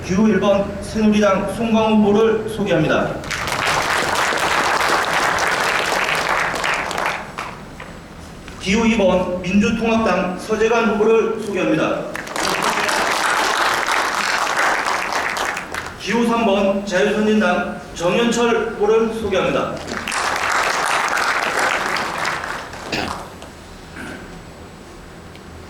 기호 1번 새누리당 송광호 후보를 소개합니다. 기호 2번 민주통합당 서재관 후보를 소개합니다. 기호 3번 자유선진당 정현철 후보를 소개합니다.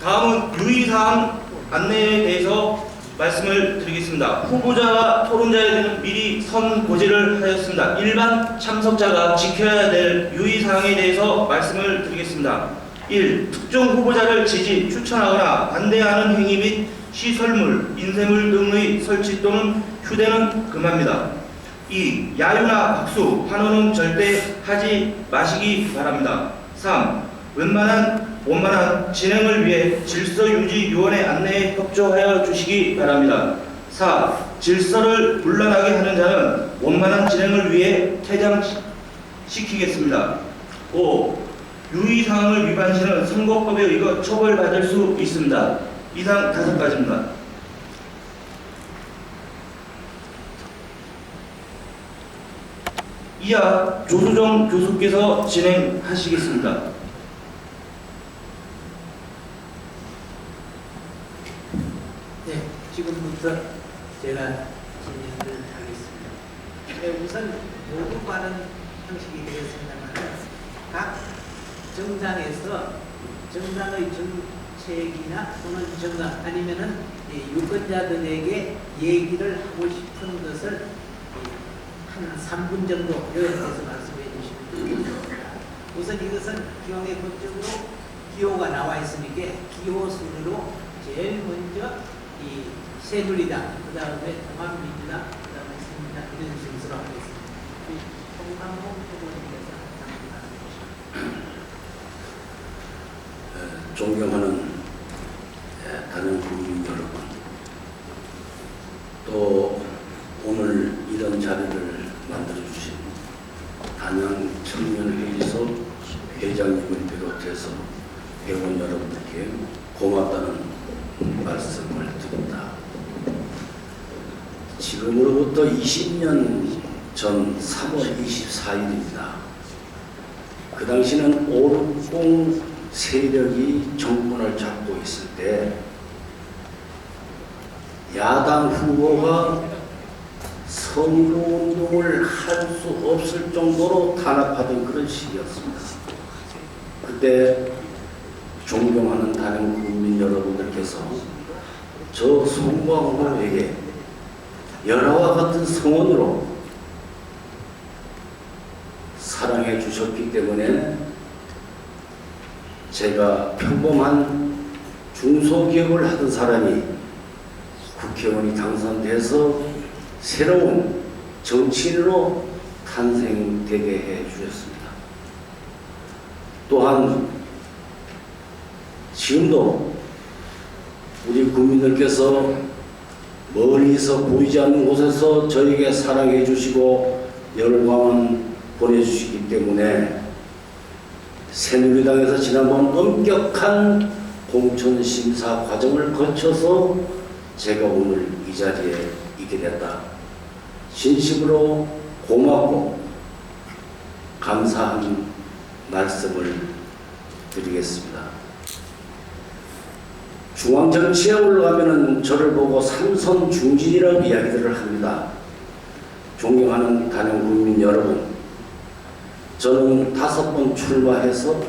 다음은 유의사항 안내에 대해서 말씀을 드리겠습니다. 후보자와 토론자에게는 미리 선고지를 하였습니다. 일반 참석자가 지켜야 될 유의사항에 대해서 말씀을 드리겠습니다. 1. 특정 후보자를 지지, 추천하거나 반대하는 행위 및 시설물, 인쇄물 등의 설치 또는 휴대는 금합니다. 2. 야유나 박수, 환호는 절대 하지 마시기 바랍니다. 3. 원만한 진행을 위해 질서유지위원회 안내에 협조하여 주시기 바랍니다. 4. 질서를 문란하게 하는 자는 원만한 진행을 위해 퇴장시키겠습니다. 5. 유의사항을 위반 시는 선거법에 의거 처벌받을 수 있습니다. 이상 5가지입니다. 이하 조수정 교수께서 진행하시겠습니다. 네, 지금부터 제가 진행을 하겠습니다. 네, 우선 모두 발언 형식이 되겠습니다만 각 정당에서 정당의 정책이나 또는 정당 아니면은 유권자들에게 얘기를 하고 싶은 것을 한 3분 정도 요약해서 말씀해 주시면 됩니다. 우선 이것은 기왕의 법적으로 기호가 나와 있으니까 기호 순으로 제일 먼저 이 새누리당, 그 다음에 통합민주당, 그 다음에 새누리당 이런 순서로 하겠습니다. 홍광호 후보님께서 존경하는 다른 국민 여러분, 또 오늘 이런 자리를 만들어주신 단양 청년회의소 회장님을 비롯해서 회원 여러분들께 고맙다는 말씀을 드립니다. 지금으로부터 20년 전 3월 24일입니다. 그 당시는 560 세력이 정권을 잡고 있을 때 야당 후보가 선거운동을 할 수 없을 정도로 탄압하던 그런 시기였습니다. 그때 존경하는 다른 국민 여러분들께서 저 송광호 후보에게 열화와 같은 성원으로 사랑해 주셨기 때문에 제가 평범한 중소기업을 하던 사람이 국회의원이 당선돼서 새로운 정치인으로 탄생되게 해 주셨습니다. 또한 지금도 우리 국민들께서 멀리서 보이지 않는 곳에서 저에게 사랑해 주시고 열광을 보내주시기 때문에 새누리당에서 지난번 엄격한 공천심사 과정을 거쳐서 제가 오늘 이 자리에 있게 됐다. 진심으로 고맙고 감사한 말씀을 드리겠습니다. 중앙정치에 올라가면 저를 보고 삼선 중진이라고 이야기들을 합니다. 존경하는 단양 국민 여러분, 저는 5번 출마해서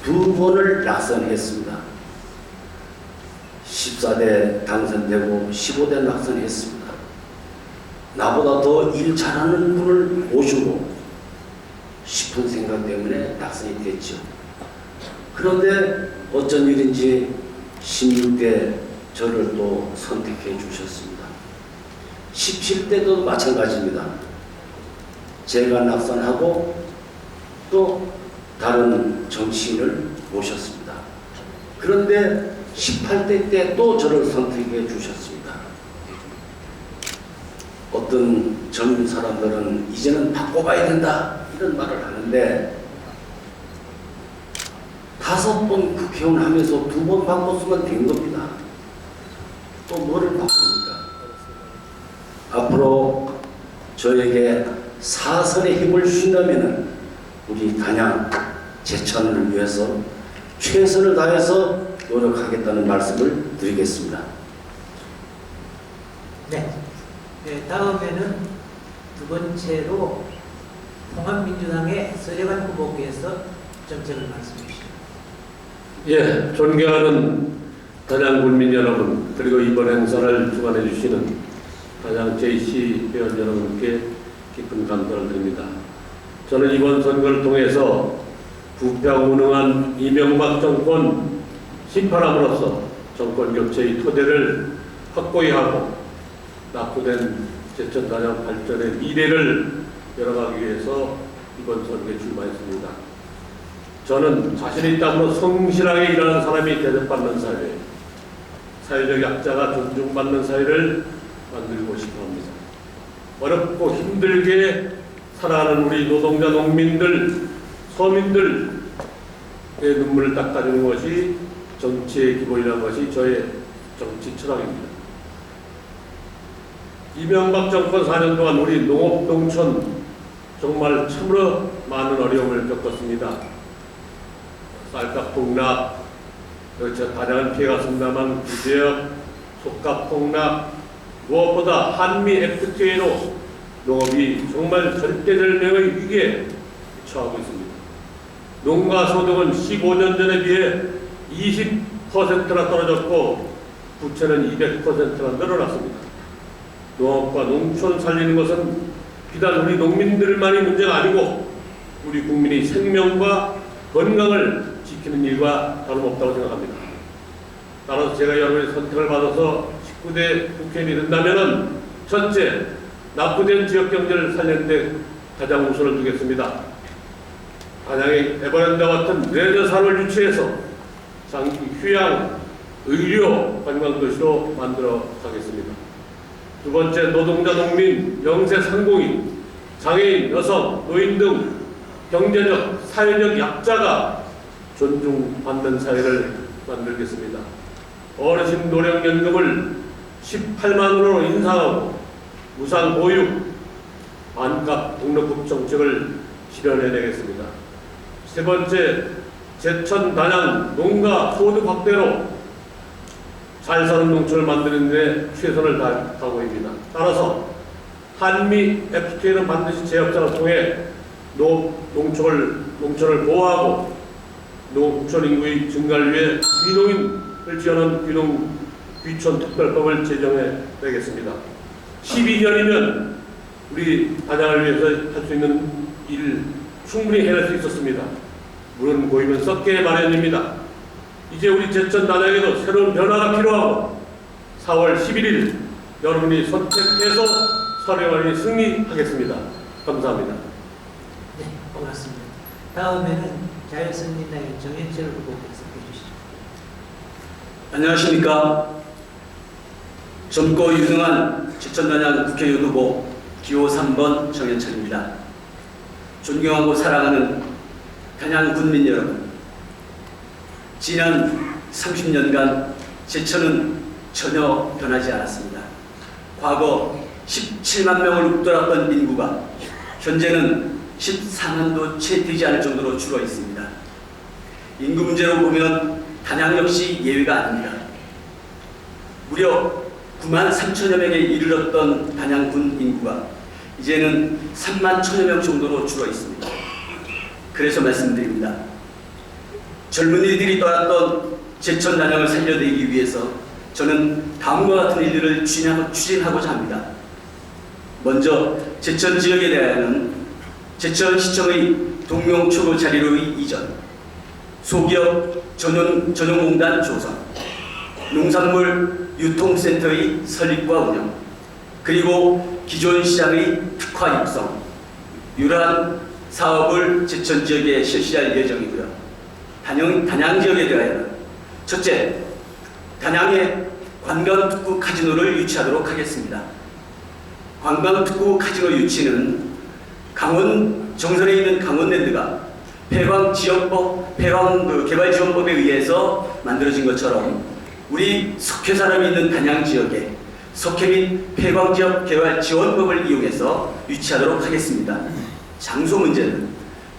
2번을 낙선했습니다. 14대 당선되고 15대 낙선했습니다. 나보다 더 일 잘하는 분을 모시고 싶은 생각 때문에 낙선이 됐죠. 그런데 어쩐 일인지 16대 저를 또 선택해 주셨습니다. 17대도 마찬가지입니다. 제가 낙선하고 또 다른 정치인을 모셨습니다. 그런데 18대 때 또 저를 선택해 주셨습니다. 어떤 젊은 사람들은 이제는 바꿔봐야 된다 이런 말을 하는데 5번 국회의원 하면서 2번 바꿨으면 된 겁니다. 또 뭐를 바꿉니까? 앞으로 저에게 사설의 힘을 주신다면 우리 단양 제천을 위해서 최선을 다해서 노력하겠다는 말씀을 드리겠습니다. 네. 네, 다음에는 두 번째로 통합민주당의 서재관 후보께서 정책을 말씀해 주시죠. 예, 존경하는 단양 군민 여러분, 그리고 이번 행사를 주관해 주시는 단양 JC 회원 여러분께 깊은 감사를 드립니다. 저는 이번 선거를 통해서 부패무능한 이명박 정권 심판함으로써 정권 교체의 토대를 확고히 하고 낙후된 제천 단양 발전의 미래를 열어가기 위해서 이번 선거에 출마했습니다. 저는 자신의 땀으로 성실하게 일하는 사람이 대접받는 사회, 사회적 약자가 존중받는 사회를 만들고 싶어합니다. 어렵고 힘들게 살아가는 우리 노동자, 농민들, 서민들의 눈물을 닦아주는 것이 정치의 기본이라는 것이 저의 정치 철학입니다. 이명박 정권 4년 동안 우리 농업, 농촌 정말 참으로 많은 어려움을 겪었습니다. 쌀값 폭락, 그렇죠. 다양한 피해가 승담한 구제역, 속값 폭락, 무엇보다 한미 FTA로 농업이 정말 절대절명의 위기에 처하고 있습니다. 농가 소득은 15년 전에 비해 20%나 떨어졌고 부채는 200%나 늘어났습니다. 농업과 농촌 살리는 것은 비단 우리 농민들만이 문제가 아니고 우리 국민의 생명과 건강을 지키는 일과 다름없다고 생각합니다. 따라서 제가 여러분의 선택을 받아서 19대 국회의원이 된다면 첫째, 낙후된 지역경제를 살리는 데 가장 우선을 두겠습니다. 단양의 에버랜드와 같은 레저 산업을 유치해서 장기 휴양, 의료, 관광도시로 만들어 가겠습니다. 두 번째, 노동자, 농민, 영세 상공인, 장애인, 여성, 노인 등 경제적, 사회적 약자가 존중받는 사회를 만들겠습니다. 어르신 노령연금을 18만원으로 인상하고 무상 보육, 반값 등록금 정책을 실현해내겠습니다. 세 번째, 제천 단양 농가 소득 확대로 잘 사는 농촌을 만드는 데 최선을 다할 각오입니다. 따라서 한미 FTA는 반드시 제협상을 통해 농촌을 보호하고 농촌 인구의 증가를 위해 귀농인을 지원하는 귀촌 특별법을 제정해 내겠습니다. 12년이면 우리 단양을 위해서 할 수 있는 일 충분히 해낼 수 있었습니다. 물은 고이면 썩게 마련입니다. 이제 우리 제천 단양에도 새로운 변화가 필요하고 4월 11일 여러분이 선택해서 서령환이 승리하겠습니다. 감사합니다. 네, 고맙습니다. 다음에는 자유선민당의 정현철 후보께서 해주시죠. 안녕하십니까. 젊고 유능한 제천단양 국회의원 후보 기호 3번 정현철입니다. 존경하고 사랑하는 단양 군민 여러분, 지난 30년간 제천은 전혀 변하지 않았습니다. 과거 17만 명을 웃돌았던 인구가 현재는 14만도 채 되지 않을 정도로 줄어 있습니다. 인구 문제로 보면 단양 역시 예외가 아닙니다. 무려 9만 3천여 명에 이르렀던 단양군 인구가 이제는 3만 1천여 명 정도로 줄어 있습니다. 그래서 말씀드립니다. 젊은이들이 떠났던 제천 단양을 살려내기 위해서 저는 다음과 같은 일들을 추진하고자 합니다. 먼저 제천 지역에 대하여는 제천시청의 동명초로 자리로의 이전, 소기업 전용공단 조성, 농산물 유통센터의 설립과 운영, 그리고 기존 시장의 특화 육성, 이러한 사업을 제천 지역에 실시할 예정이고요. 단양 지역에 대하여는 첫째, 단양에 관광특구 카지노를 유치하도록 하겠습니다. 관광특구 카지노 유치는 강원 정선에 있는 강원랜드가 폐광 개발지원법에 의해서 만들어진 것처럼 우리 석회사람이 있는 단양 지역에 석회 및 폐광지역 개발 지원법을 이용해서 유치하도록 하겠습니다. 장소 문제는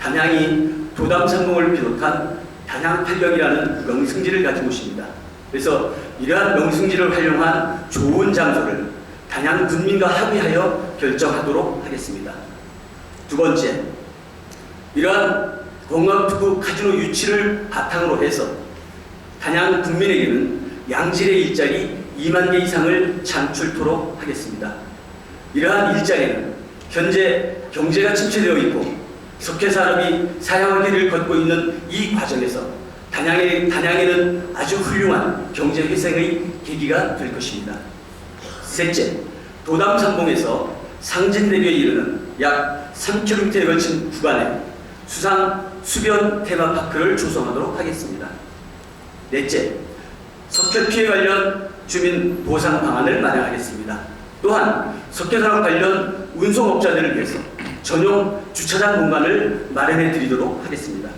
단양이 도담산봉을 비롯한 단양팔경이라는 명승지를 가진 곳입니다. 그래서 이러한 명승지를 활용한 좋은 장소를 단양 군민과 합의하여 결정하도록 하겠습니다. 두 번째, 이러한 관광특구 카지노 유치를 바탕으로 해서 단양 국민에게는 양질의 일자리 2만 개 이상을 창출토록 하겠습니다. 이러한 일자리는 현재 경제가 침체되어 있고 석회 산업이 사양의 길을 걷고 있는 이 과정에서 단양에는 아주 훌륭한 경제 회생의 계기가 될 것입니다. 셋째, 도담산봉에서 상진대교에 이르는 약 3km에 걸친 구간에 수상 수변 테마파크를 조성하도록 하겠습니다. 넷째, 석회 피해 관련 주민 보상 방안을 마련하겠습니다. 또한 석회 산업 관련 운송업자들을 위해서 전용 주차장 공간을 마련해 드리도록 하겠습니다.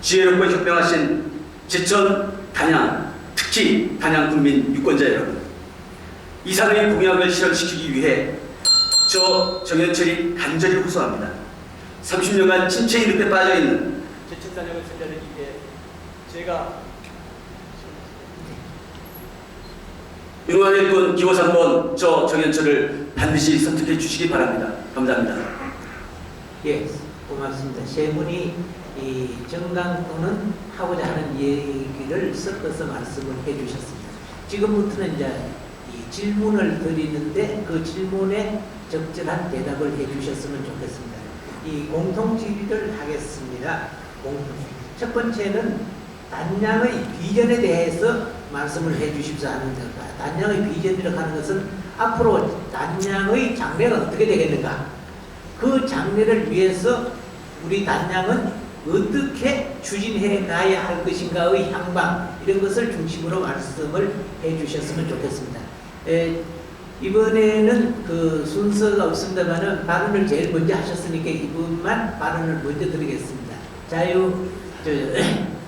지혜롭고 현명하신 제천, 단양, 특히 단양 국민 유권자 여러분, 이상의 공약을 실현시키기 위해 저 정현철이 간절히 호소합니다. 30년간 침체의 늪에 빠져있는 제천 단양을 살려내기 위해 제가 윤호환 일꾼 기호 3번 저 정현철을 반드시 선택해 주시기 바랍니다. 감사합니다. 예, 고맙습니다. 세 분이 이 정강군은 하고자 하는 얘기를 섞어서 말씀을 해주셨습니다. 지금부터는 이제 이 질문을 드리는데 그 질문에 적절한 대답을 해주셨으면 좋겠습니다. 이 공통 질의를 하겠습니다. 첫 번째는 단양의 비전에 대해서 말씀을 해주십사 하는 것과 단양의 비전이라고 하는 것은 앞으로 단양의 장래가 어떻게 되겠는가, 그 장래를 위해서 우리 단양은 어떻게 추진해 가야 할 것인가의 향방, 이런 것을 중심으로 말씀을 해주셨으면 좋겠습니다. 이번에는 그 순서가 없습니다만은 발언을 제일 먼저 하셨으니까 이분만 발언을 먼저 드리겠습니다.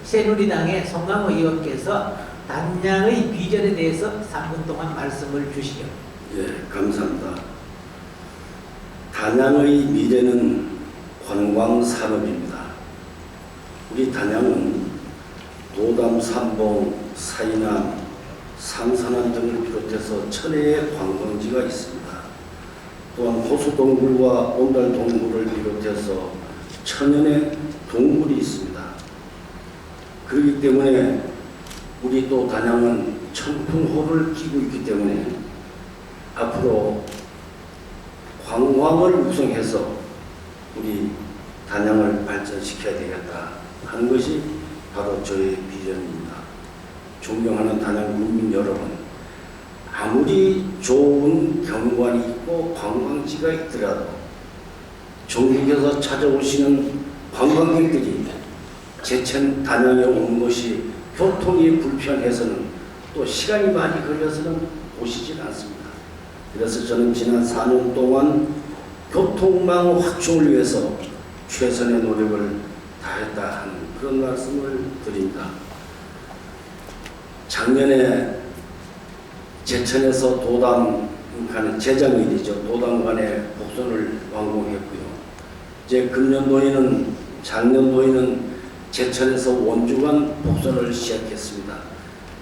새누리당의 송강호 의원께서 단양의 비전에 대해서 3분 동안 말씀을 주시죠. 예, 감사합니다. 단양의 미래는 관광산업입니다. 우리 단양은 도담, 삼봉, 사이남, 상산안 등을 비롯해서 천혜의 관광지가 있습니다. 또한 호수동굴과 온달동굴을 비롯해서 천연의 동굴이 있습니다. 그렇기 때문에 우리 또 단양은 청풍호를 끼고 있기 때문에 앞으로 관광을 구성해서 우리 단양을 발전시켜야 되겠다 하는 것이 바로 저의 비전입니다. 존경하는 단양 국민 여러분, 아무리 좋은 경관이 있고 관광지가 있더라도 전국에서 찾아오시는 관광객들이 제천 단양에 온 것이 교통이 불편해서는 또 시간이 많이 걸려서는 오시질 않습니다. 그래서 저는 지난 4년 동안 교통망 확충을 위해서 최선의 노력을 다했다 하는 그런 말씀을 드립니다. 작년에 제천에서 도담 가는 재작년이죠. 도담 간의 복선을 완공했고요. 이제 금년도에는 작년도에는 제천에서 원주간 복선을 시작했습니다.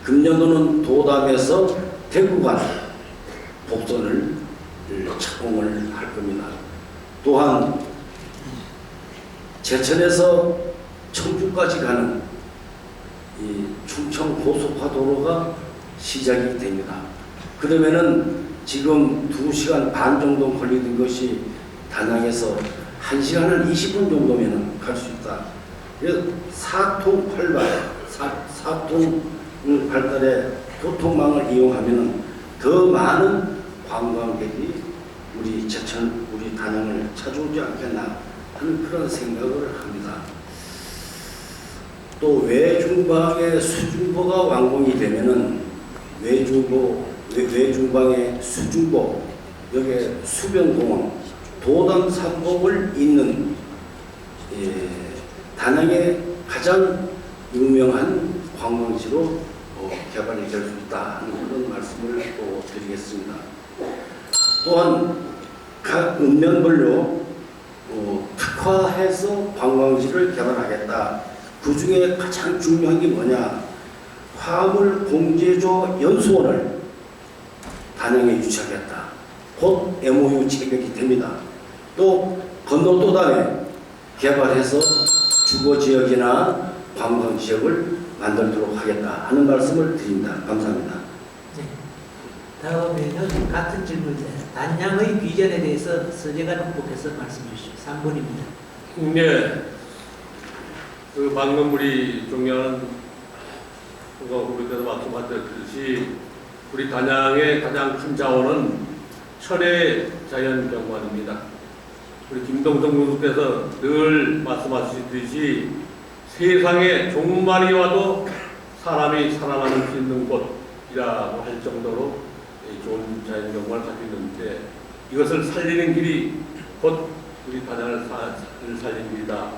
금년도는 도담에서 대구간 복선을 착공을 할 겁니다. 또한 제천에서 청주까지 가는 이 충청 고속화도로가 시작이 됩니다. 그러면은 지금 2시간 반 정도 걸리던 것이 단양에서 1시간 20분 정도면 갈 수 있다. 그래서 4통 8발의 교통망을 이용하면 더 많은 관광객이 우리 제천, 우리 단양을 찾아오지 않겠나 하는 그런 생각을 합니다. 또 외중방의 수중보가 완공이 되면은 외중방의 수중보, 여기에 수변공원, 도담 삼봉을 잇는 단양의 가장 유명한 관광지로 개발이 될 수 있다 하는 그런 말씀을 또 드리겠습니다. 또한 각 읍면별로 특화해서 관광지를 개발하겠다. 그 중에 가장 중요한 게 뭐냐? 화물 공제조 연수원을 단양에 유치하겠다. 곧 MOU 체결이 됩니다. 또 건너도단에 개발해서 주거지역이나 관광지역을 만들도록 하겠다 하는 말씀을 드립니다. 감사합니다. 네. 다음에는 같은 질문입니다. 단양의 비전에 대해서 서재관 후보께서 말씀해 주시죠. 3번입니다. 네. 그 방금 우리 존경하는 후보께서 말씀하셨듯이 우리 단양의 가장 큰 자원은 천혜 자연경관입니다. 우리 김동성 교수께서 늘 말씀하시듯이 세상에 종말이 와도 사람이 살아남을 수 있는 곳이라고 할 정도로 좋은 자연경관을 가지고 있는데 이것을 살리는 길이 곧 우리 단양을 살리는 길이다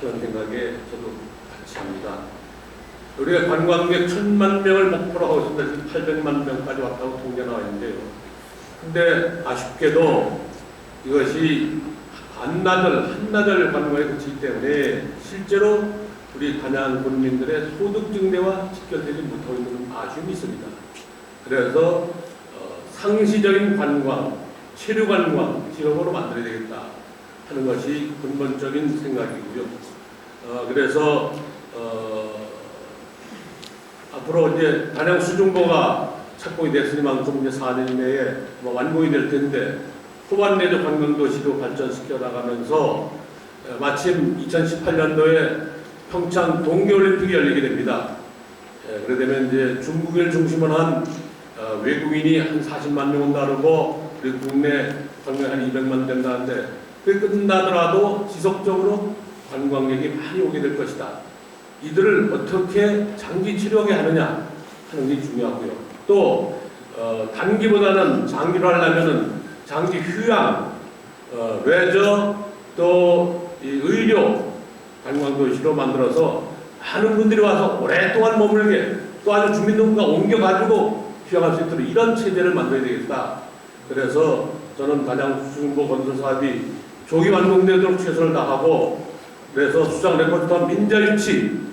그런 생각에 저도 같이 합니다. 우리가 관광객 1000만 명을 목표로 하고 있습니다. 지금 800만 명까지 왔다고 통계 나와 있는데요. 근데 아쉽게도 이것이 한나절 관광에 그치기 때문에 실제로 우리 단양 군민들의 소득 증대와 직결되지 못하고 있는 아쉬움이 있습니다. 그래서 상시적인 관광, 체류 관광 지역으로 만들어야 되겠다 하는 것이 근본적인 생각이고요. 그래서 앞으로 이제 단양 수중보가 착공이 됐으니만큼 이제 4년 이내에 완공이 될 텐데 후반 내적 관광도시로 발전시켜 나가면서 마침 2018년도에 평창 동계올림픽이 열리게 됩니다. 그래 되면 이제 중국을 중심으로 한 외국인이 한 40만 명은 다르고 우리 국내 관광 한 200만 된다는데 그게 끝나더라도 지속적으로 관광객이 많이 오게 될 것이다. 이들을 어떻게 장기 치료하게 하느냐 하는 게 중요하고요. 또 단기보다는 장기로 하려면은 장기 휴양, 레저, 또 이 의료 관광도시로 만들어서 많은 분들이 와서 오랫동안 머물게 또 아주 주민등록과 옮겨가지고 휴양할 수 있도록 이런 체제를 만들어야 되겠다. 그래서 저는 단양 수중보 건설 사업이 조기 완공되도록 최선을 다하고 그래서 수장 레포트와 민자유치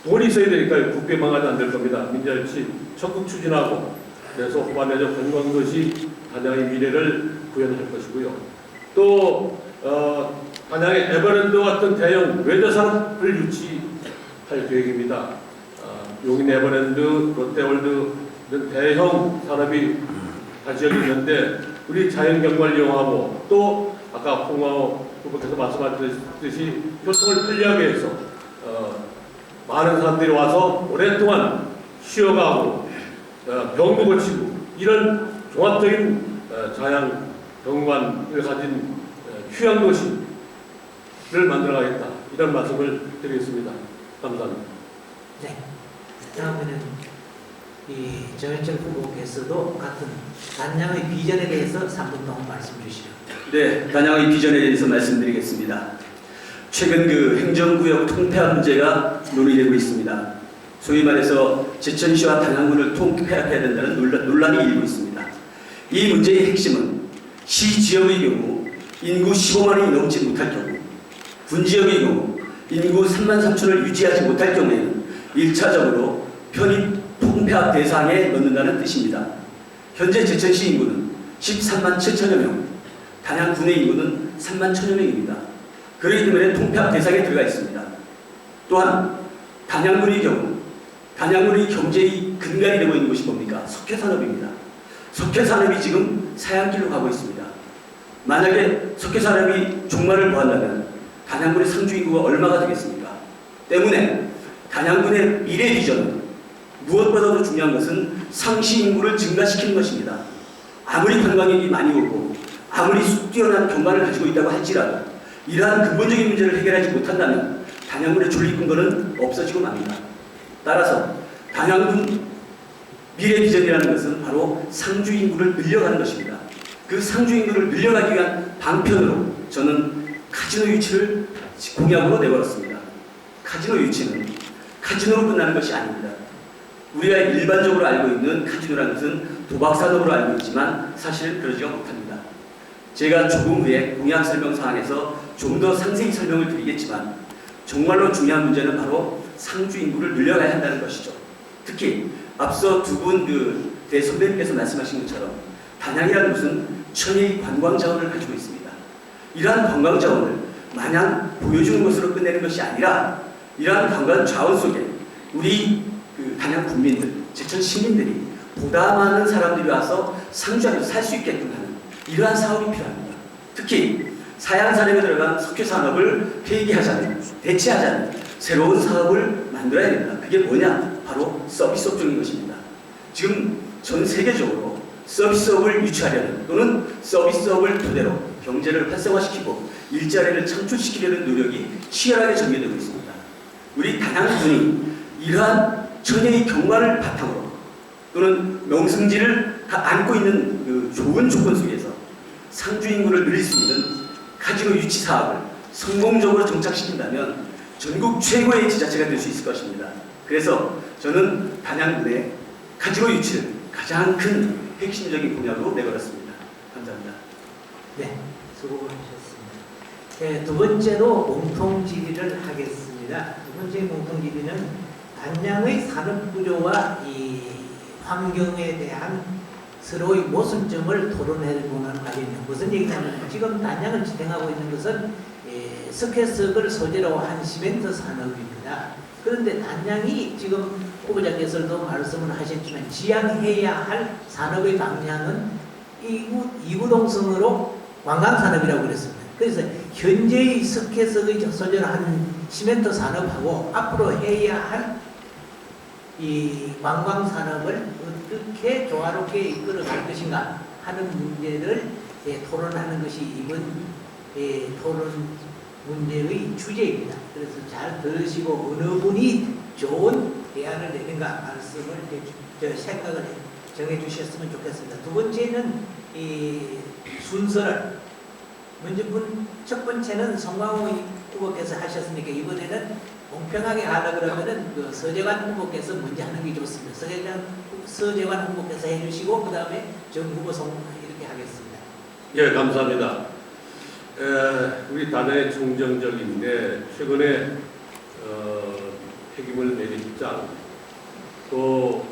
돈이 있어야 되니까요. 국비 망하지 안 될 겁니다. 민자유치 적극 추진하고 그래서 후반내적 관광도시 단양의 미래를 구현할 것이고요. 또 단양의 에버랜드 같은 대형 레저 산업을 유치할 계획입니다. 용인 에버랜드, 롯데월드 이런 대형 산업이 다 지역에 있는데 우리 자연경관을 이용하고 또 아까 홍화호 후보께서 말씀하셨듯이 교통을 편리하게 해서 많은 사람들이 와서 오랫동안 쉬어가고 병도 고치고 이런 종합적인 자연경관을 가진 휴양도시를 만들어가겠다 이런 말씀을 드리겠습니다. 감사합니다. 네. 다음에는 이 정현철 후보께서도 같은 단양의 비전에 대해서 3분 동안 말씀 주시죠. 네, 단양의 비전에 대해서 말씀드리겠습니다. 최근 그 행정구역 통폐합 문제가 논의되고 있습니다. 소위 말해서 제천시와 단양군을 통폐합해야 된다는 논란이 일고 있습니다. 이 문제의 핵심은 시 지역의 경우 인구 15만이 넘지 못할 경우, 군 지역의 경우 인구 3만 3천을 유지하지 못할 경우에는 1차적으로 편입 통폐합 대상에 넣는다는 뜻입니다. 현재 제천시 인구는 13만 7천여 명, 단양군의 인구는 3만 1천여 명입니다. 그렇기 때문에 통폐합 대상에 들어가 있습니다. 또한 단양군의 경우 단양군의 경제의 근간이 되고 있는 것이 뭡니까? 석회산업입니다. 석회산업이 지금 사양길로 가고 있습니다. 만약에 석회산업이 종말을 보한다면 단양군의 상주 인구가 얼마가 되겠습니까? 때문에 단양군의 미래 비전은 무엇보다도 중요한 것은 상시 인구를 증가시키는 것입니다. 아무리 관광객이 많이 오고 아무리 뛰어난 경관을 가지고 있다고 할지라도 이러한 근본적인 문제를 해결하지 못한다면 단양군의 존립 근거는 없어지고 맙니다. 따라서 단양군 미래 비전이라는 것은 바로 상주 인구를 늘려가는 것입니다. 그 상주 인구를 늘려가기 위한 방편으로 저는 카지노 유치를 공약으로 내걸었습니다. 카지노 유치는 카지노로 끝나는 것이 아닙니다. 우리가 일반적으로 알고 있는 카지노라는 것은 도박 산업으로 알고 있지만 사실은 그러지가 못합니다. 제가 조금 후에 공약 설명 사항에서 좀 더 상세히 설명을 드리겠지만 정말로 중요한 문제는 바로 상주 인구를 늘려가야 한다는 것이죠. 특히 앞서 두 분 대선배님께서 말씀하신 것처럼 단양이라는 곳은 천혜의 관광 자원을 가지고 있습니다. 이러한 관광 자원을 마냥 보여주는 것으로 끝내는 것이 아니라 이러한 관광 자원 속에 우리 단양 국민들, 제천 시민들이 보다 많은 사람들이 와서 상주 안에서 살 수 있게끔 하는 이러한 사업이 필요합니다. 특히 사양산업에 들어간 석유 산업을 폐기하자는, 대체하자는 새로운 사업을 만들어야 됩니다. 그게 뭐냐? 바로 서비스업종인 것입니다. 지금 전 세계적으로 서비스업을 유치하려는 또는 서비스업을 토대로 경제를 활성화시키고 일자리를 창출시키려는 노력이 치열하게 전개되고 있습니다. 우리 단양군이 이러한 천혜의 경관을 바탕으로 또는 명승지를 안고 있는 그 좋은 조건 속에서 상주 인구를 늘릴 수 있는 카지노 유치 사업을 성공적으로 정착시킨다면 전국 최고의 지자체가 될 수 있을 것입니다. 그래서 저는 단양군의 카지노 유치를 가장 큰 핵심적인 공약으로 내걸었습니다. 감사합니다. 네, 수고하셨습니다. 네, 두 번째로 공통 질의를 하겠습니다. 두 번째 공통 질의는 단양의 산업 구조와 이 환경에 대한 서로의 모순점을 토론해보는 관련입니다. 무슨 얘기냐면 지금 단양을 지탱하고 있는 것은 석회석을 소재로 한 시멘트 산업입니다. 그런데 단양이 지금 후보자께서도 말씀을 하셨지만 지향해야 할 산업의 방향은 이구동성으로 관광산업이라고 그랬습니다. 그래서 현재의 석회석의 소재로 한 시멘트 산업하고 앞으로 해야 할 이 관광산업을 어떻게 조화롭게 이끌어갈 것인가 하는 문제를 토론하는 것이 이번 토론 문제의 주제입니다. 그래서 잘 들으시고 어느 분이 좋은 대안을 내는가 말씀을 생각을 정해 주셨으면 좋겠습니다. 두 번째는 이 순서를 먼저 첫 번째는 송광호 후보께서 하셨으니까 이번에는 공평하게 하려 그러면은 서재관 후보께서 먼저 하는 게 좋습니다. 서재관 후보께서 해주시고 그 다음에 정 후보 이렇게 하겠습니다. 예, 감사합니다. 우리 단양의 정정적인데 최근에 폐기물 매립장 또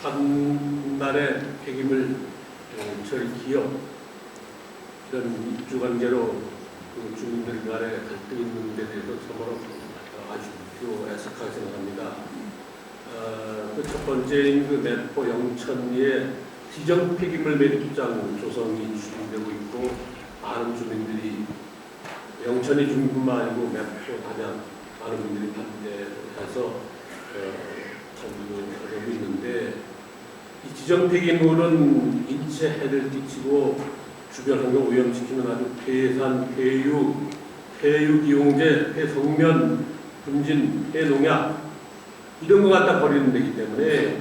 판단의 폐기물 처리 기업 이런 입주관계로 주민들 간에 갈등이 있는 데 대해서 참으로 아주 애석하게 생각합니다. 그 첫 번째인 그 매포 영천리에 지정 폐기물 매립장 조성이 추진되고 있고 많은 주민들이 영천리 주민뿐만 아니고 매포 단양 많은 분들이 반대해서 하고 있는데 이 지정 폐기물은 인체 해를 끼치고 주변 환경 오염시키는 아주 폐산, 폐육 이용제, 폐성면, 분진, 폐농약 이런 것 갖다 버리는 데이기 때문에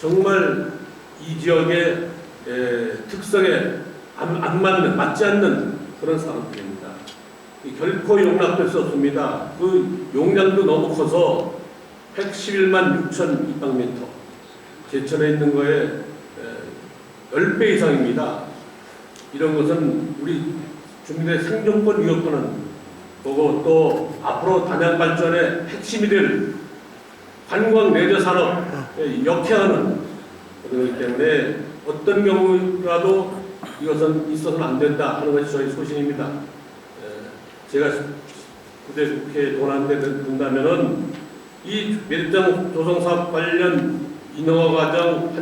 정말 이 지역의 특성에 안 맞는, 맞지 않는 그런 산업들입니다. 결코 용납될 수 없습니다. 그 용량도 너무 커서 111만 6천 입방미터, 제천에 있는 거에 10배 이상입니다. 이런 것은 우리 주민의 생존권 위협하는 거고 또 앞으로 단양 발전의 핵심이 될 관광 내재 산업에 역해하는 그렇기 때문에 어떤 경우라도 이것은 있어서는 안 된다 하는 것이 저희 소신입니다. 제가 부대 국회에 논하는데 된다면은 이 매립장 조성사업 관련 인허가 과정,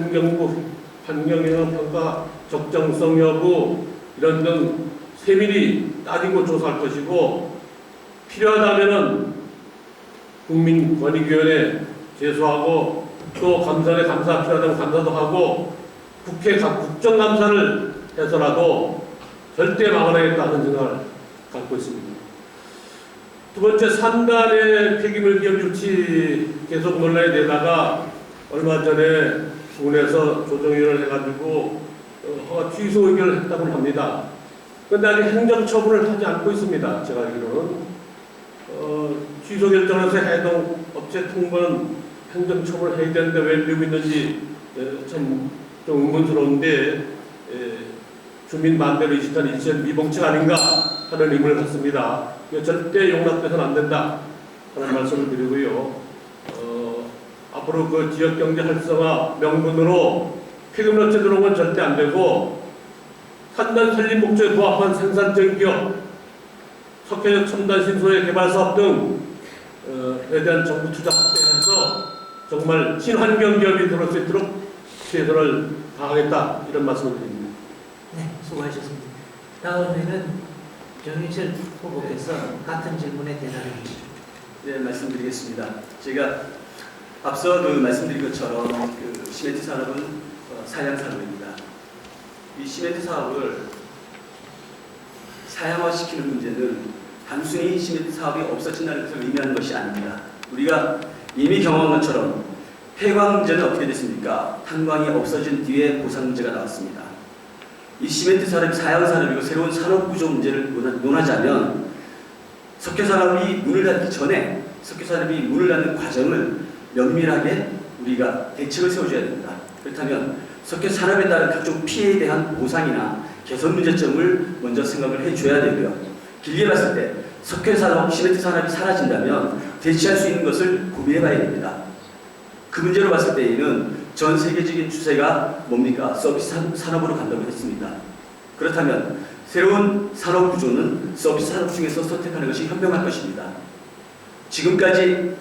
환경영향평가 적정성 여부 이런 등 세밀히 따지고 조사할 것이고 필요하다면은 국민권익위원회 제소하고 또 감사에 감사 필요하다면 감사도 하고 국회 국정감사를 해서라도 절대 막아내겠다는 생각을 갖고 있습니다. 두 번째, 산단의 폐기물 기업 유치 계속 논란이 되다가 얼마 전에 군에서 조정위원회를 해가지고 허가 취소 의결을 했다고 합니다. 그런데 아직 행정처분을 하지 않고 있습니다. 제가 알기로는 취소 결정에서 해당 업체 통보는 행정처벌 해야 되는데 왜 미루고 있는지 참 좀 의문스러운데 주민 만대로 이식한 일시적 미봉책 아닌가 하는 의문을 갖습니다. 이거 절대 용납돼서는 안 된다 하는 말씀을 드리고요. 앞으로 그 지역경제 활성화 명분으로 폐금업체 들어온 건 절대 안 되고 산단 설립 목적에 부합한 생산적인 기업, 석회적 첨단 신소의 개발 사업 등에 대한 정부 투자 확대해서 정말 친환경 기업이 들어올 수 있도록 최선을 다하겠다 이런 말씀을 드립니다. 네, 수고하셨습니다. 다음에는 정인철 후보께서 같은 질문에 대답해 주시죠. 네, 말씀드리겠습니다. 제가 앞서 말씀드린 것처럼 그 시멘트 산업은 사양 산업입니다. 이 시멘트 사업을 사양화시키는 문제는 단순히 시멘트 사업이 없어진다는 것을 의미하는 것이 아닙니다. 우리가 이미 경험한 것처럼 폐광 문제는 어떻게 됐습니까? 탄광이 없어진 뒤에 보상 문제가 나왔습니다. 이 시멘트 산업이 사양 산업이고 새로운 산업 구조 문제를 논하자면 석유 산업이 문을 닫기 전에 석유 산업이 문을 닫는 과정을 면밀하게 우리가 대책을 세워줘야 됩니다. 그렇다면 석유 산업에 따른 각종 피해에 대한 보상이나 개선 문제점을 먼저 생각을 해줘야 되고요. 길게 봤을 때 석유 산업, 시멘트 산업이 사라진다면 대체할 수 있는 것을 고민해봐야 됩니다. 그 문제로 봤을 때에는 전 세계적인 추세가 뭡니까? 서비스 산업으로 간다고 했습니다. 그렇다면 새로운 산업 구조는 서비스 산업 중에서 선택하는 것이 현명할 것입니다. 지금까지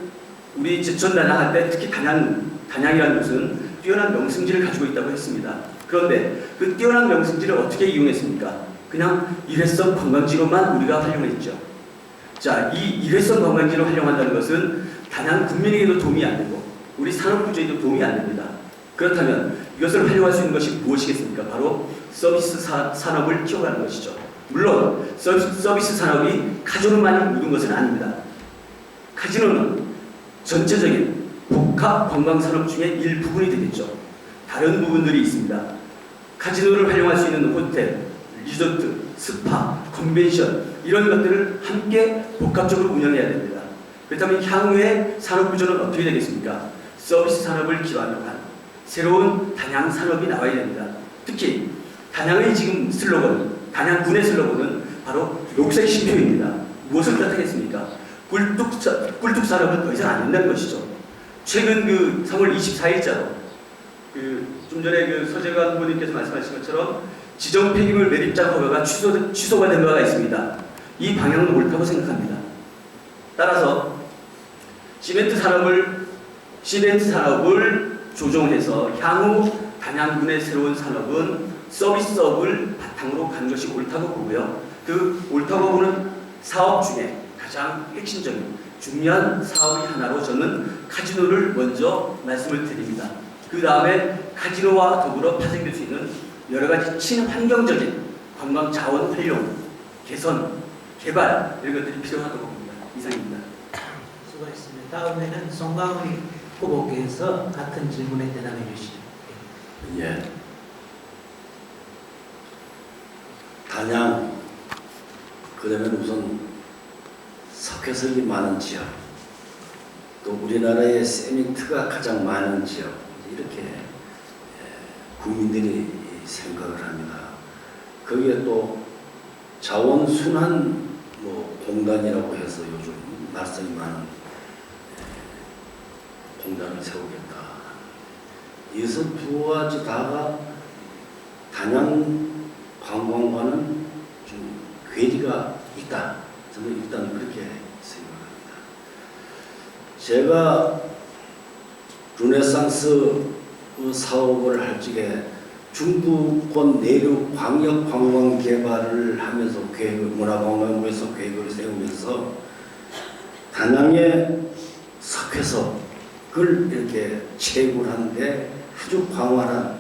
우리 제천 단양할 때 특히 단양이라는 곳은 뛰어난 명승지를 가지고 있다고 했습니다. 그런데 그 뛰어난 명승지를 어떻게 이용했습니까? 그냥 일회성 관광지로만 우리가 활용했죠. 자, 이 일회성 관광지를 활용한다는 것은 단양 국민에게도 도움이 안 되고 우리 산업 구조에도 도움이 안 됩니다. 그렇다면 이것을 활용할 수 있는 것이 무엇이겠습니까? 바로 서비스 산업을 키워가는 것이죠. 물론 서비스 산업이 카지노만 묻은 것은 아닙니다. 카지노는 전체적인 복합 관광 산업 중에 일부분이 되겠죠. 다른 부분들이 있습니다. 카지노를 활용할 수 있는 호텔, 리조트, 스파, 컨벤션 이런 것들을 함께 복합적으로 운영해야 됩니다. 그렇다면 향후의 산업 구조는 어떻게 되겠습니까? 서비스 산업을 기반으로 한 새로운 단양 산업이 나와야 됩니다. 특히 단양의 지금 슬로건, 단양군의 슬로건은 바로 녹색 쉼표입니다. 무엇을 뜻하겠습니까? 꿀뚝 산업은 더 이상 안 된다는 것이죠. 최근 그 3월 24일자로 좀 전에 그 서재관 후보님께서 말씀하신 것처럼 지정 폐기물 매립장 허가가 취소가 된 바가 있습니다. 이 방향은 옳다고 생각합니다. 따라서 시멘트 산업을 조정해서 향후 단양군의 새로운 산업은 서비스업을 바탕으로 가는 것이 옳다고 보고요. 그 옳다고 보는 사업 중에 가장 핵심적인 중요한 사업이 하나로 저는 카지노를 먼저 말씀을 드립니다. 그 다음에 카지노와 더불어 파생될 수 있는 여러 가지 친환경적인 관광 자원 활용, 개선, 개발 이런 것들이 필요하다고 봅니다. 이상입니다. 수고하셨습니다. 다음에는 송강훈 후보께서 같은 질문에 대답해 주시죠. 예. 단양, 그러면 우선 석회석이 많은 지역, 또 우리나라의 세미트가 가장 많은 지역, 이렇게 국민들이 생각을 합니다. 거기에 또 자원순환 공단이라고 해서 요즘 말썽이 많은 공단을 세우겠다. 이것을 두 가지 다가 단양 관광과는 좀 괴리가 있다. 저는 일단 그렇게 생각합니다. 제가 르네상스 사업을 할 적에 중부권 내륙 광역 관광 개발을 하면서 문화관광부에서 계획을 세우면서 단양의 석회석을 이렇게 채굴하는데 아주 광활한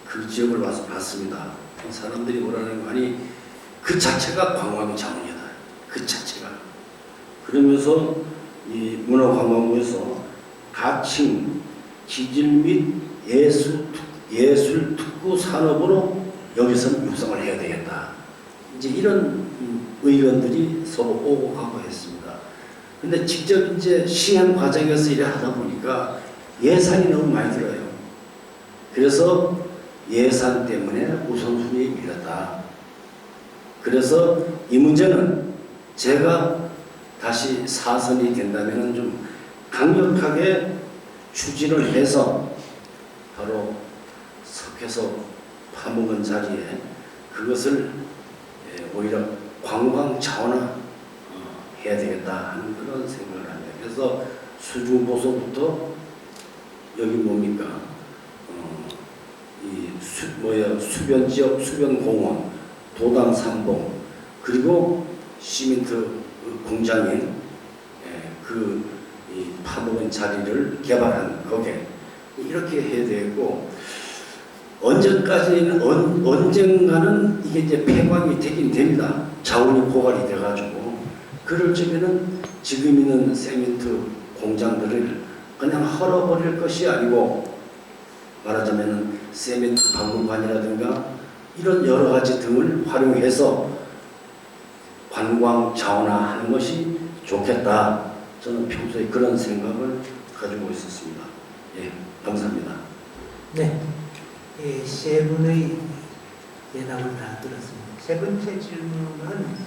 그 지역을 와서 봤습니다. 사람들이 뭐라는 거 아니 그 자체가 관광 자원이다. 그 자체가. 그러면서 이 문화관광부에서 가칭, 기질 및 예술 특구 산업으로 여기서 육성을 해야 되겠다. 이제 이런 의견들이 서로 오고 가고 했습니다. 근데 직접 이제 시행 과정에서 일을 하다 보니까 예산이 너무 많이 들어요. 그래서 예산 때문에 우선순위에 밀렸다. 그래서 이 문제는 제가 다시 사선이 된다면 좀 강력하게 추진을 해서 바로 석회소 파먹은 자리에 그것을 오히려 관광 차원화 해야 되겠다 하는 그런 생각을 합니다. 그래서 수중보소부터 여기 뭡니까? 수변지역 수변공원, 도당 삼봉, 그리고 시멘트 공장인 이 파먹은 자리를 개발한 거기에 이렇게 해야 되고, 언젠가는 이게 이제 폐광이 되긴 됩니다. 자원이 고갈이 돼가지고. 그럴 적에는 지금 있는 세멘트 공장들을 그냥 헐어버릴 것이 아니고, 말하자면 세멘트 박물관이라든가 이런 여러 가지 등을 활용해서 관광 자원화하는 것이 좋겠다. 저는 평소에 그런 생각을 가지고 있었습니다. 예, 감사합니다. 네, 세 분의 대답을 다 들었습니다. 세 번째 질문은